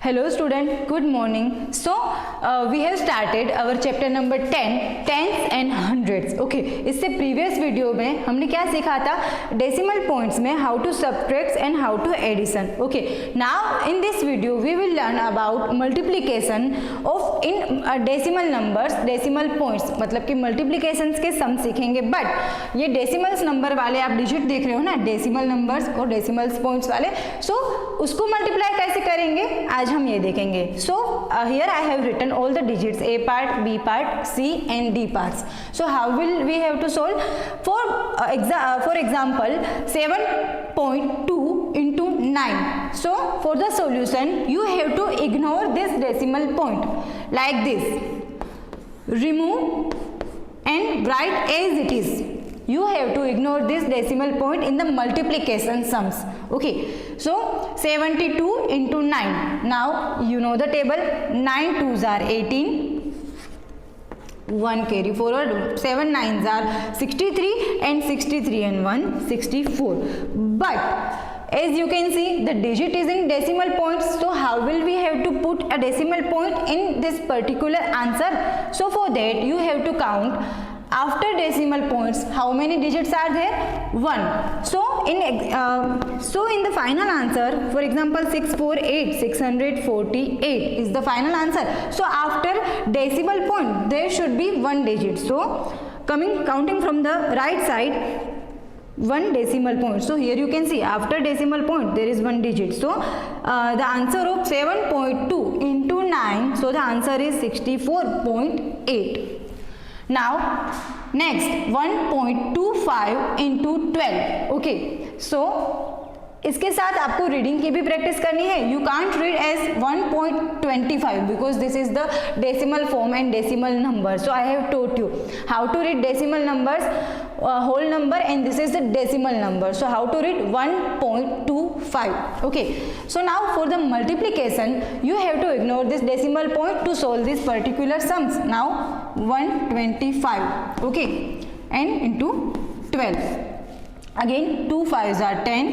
Hello student, good morning. So we have started our chapter number 10, tens and hundreds. Okay, इससे previous video में हमने क्या सीखा था? Decimal points में how to subtract and how to addition. Okay, now in this video we will learn about multiplication of in decimal numbers, decimal points. मतलब कि multiplications के sum सीखेंगे. But ये decimals number वाले आप digit देख रहे हो ना, decimal numbers और decimals points वाले. So उसको multiply कैसे करेंगे आज हम ये देखेंगे. So here I have written all the digits, A part, B part, C and D parts. So how will we have to solve? For example 7.2 into 9. So for the solution you have to ignore this decimal point like this. Remove and write as it is. You have to ignore this decimal point in the multiplication sums. Okay, so 72 into 9. Now you know the table. 9 2s are 18. 1 carry forward. 7 9s are 63 and 63 and 1 64. But as you can see the digit is in decimal points. So how will we have to put a decimal point in this particular answer? So for that you have to count after decimal points how many digits are there? 1. So in the final answer, for example 648, 648 is the final answer. So after decimal point there should be 1 digit. So counting from the right side, 1 decimal point. So here you can see after decimal point there is 1 digit. So the answer of 7.2 into 9, so the answer is 64.8. Now next 1.25 into 12. Okay, so इसके साथ आपको reading की भी practice करनी है. You can't read as 1.25 because this is the decimal form and decimal number. So I have taught you how to read decimal numbers, whole number, and this is the decimal number. So how to read 1.25. okay, so now for the multiplication you have to ignore this decimal point to solve this particular sums. Now 125, okay, and into 12. Again 2 5s are 10,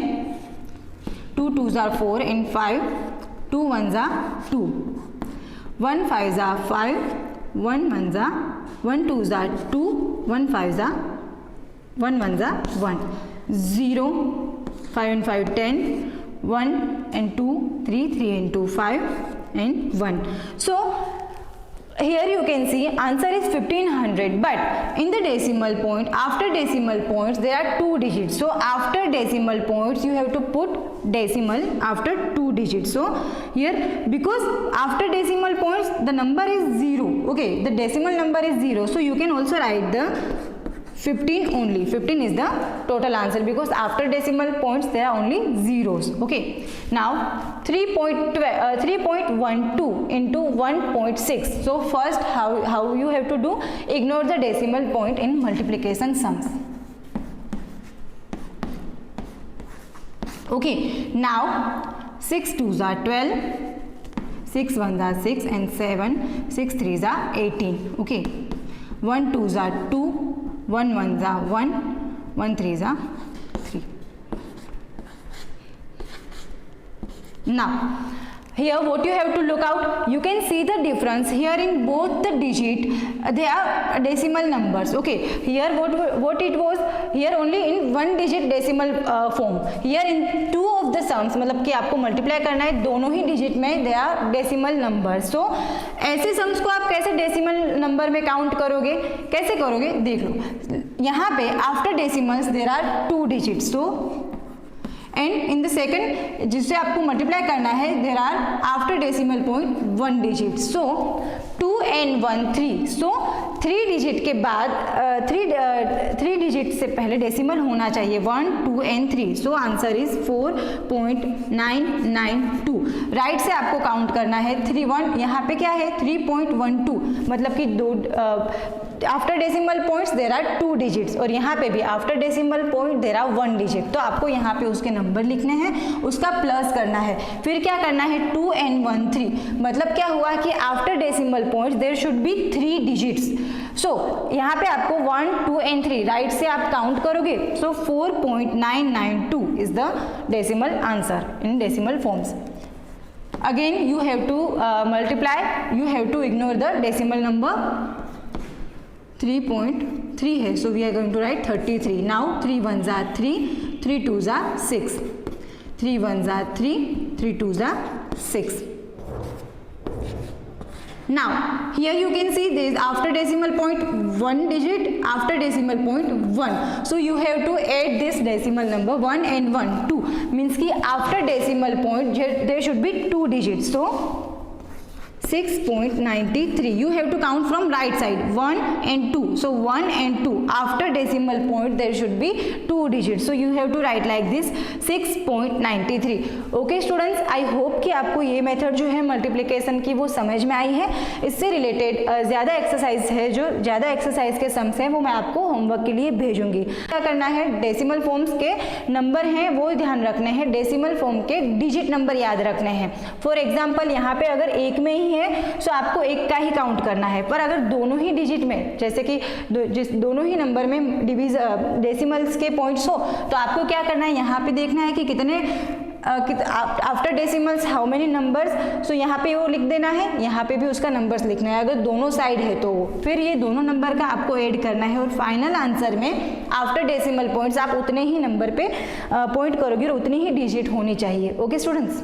2 2s are 4 and 5, 2 1s are 2, 1 5s are 5, 1 1s are 1 2s are 2, 1 5s are 1 1s are 1, 0, 5 and 5 10, 1 and 2 3, 3 and 2 5 and 1. So here you can see answer is 1500, but in the decimal point, after decimal points there are 2 digits. So after decimal points you have to put decimal after 2 digits. So here because after decimal points the number is 0, okay, the decimal number is 0, so you can also write the 15 only. 15 is the total answer because after decimal points there are only zeros. Okay, now 3.12 into 1.6. so first how you have to do, ignore the decimal point in multiplication sums. Okay, now 6 2s are 12, 6 1s are 6 and 7, 6 3s are 18. okay, 1 2s are 2, 1 1s are 1, 1 3s are 3. Now here what you have to look out, you can see the difference here in both the digit, they are decimal numbers. Okay, here what it was, here only in 1 digit decimal form, here in 2 of the sums, मतलब कि आपको multiply करना है दोनों ही digit में, they are decimal number. सो ऐसे sums को आप कैसे डेसिमल नंबर में काउंट करोगे, कैसे करोगे देख लो. यहाँ पे after decimals there are 2 digits. So and in the second जिससे आपको मल्टीप्लाई करना है there are after decimal point 1 digit. So 2 and 1 3. So 3 digit के बाद 3 डिजिट से पहले डेसिमल होना चाहिए 1 2 and 3. So answer is 4.992. Right से आपको काउंट करना है 3 1, यहाँ पे क्या है 3.12, मतलब कि दो after decimal points there are 2 digits और यहाँ पे भी after decimal point there are 1 digit. तो आपको यहाँ पे उसके नंबर लिखने हैं, उसका प्लस करना है, फिर क्या करना है 2 and 1 3. मतलब क्या हुआ कि after decimal points there should be 3 digits. So यहाँ पे आपको 1 2 and 3 राइट से आप काउंट करोगे. सो 4.992 is the decimal answer in decimal forms. Again you have to multiply, you have to ignore the decimal number. 3.3 है, so we are going to write 33. Now 3 ones are 3, 3 twos are 6, 3 ones are 3, 3 twos are 6. Now here you can see there is after decimal point 1 digit, after decimal point 1, so you have to add this decimal number 1 and 1, 2, means कि after decimal point there should be 2 digits, so 6.93. You have to count from right side 1 and 2, so 1 and 2, after decimal point there should be 2 digits, so you have to write like this 6.93. Okay students, I hope कि आपको ये method जो है multiplication की वो समझ में आई है. इससे रिलेटेड ज़्यादा एक्सरसाइज है, जो ज़्यादा एक्सरसाइज के सम्स हैं वो मैं आपको होमवर्क के लिए भेजूंगी. क्या करना है, डेसिमल फॉर्म्स के नंबर हैं वो ध्यान रखने हैं, डेसिमल फॉर्म के डिजिट नंबर याद रखने हैं. फॉर एग्जाम्पल यहाँ पे अगर एक में ही है तो आपको एक का ही काउंट करना है, पर अगर दोनों ही डिजिट में, जैसे कि दोनों ही नंबर में डेसिमल्स के पॉइंट्स हो, तो आपको क्या करना है, यहाँ पे देखना है कि कितने after decimals how many numbers, so यहाँ पे वो लिख देना है, यहाँ पे भी उसका नंबर्स लिखना है. अगर दोनों साइड है तो फिर ये दोनों नंबर का आपको ऐड करना है, और फाइनल आंसर में आफ्टर डेसिमल पॉइंट्स आप उतने ही नंबर पे पॉइंट करोगे और उतनी ही डिजिट होनी चाहिए. Okay students.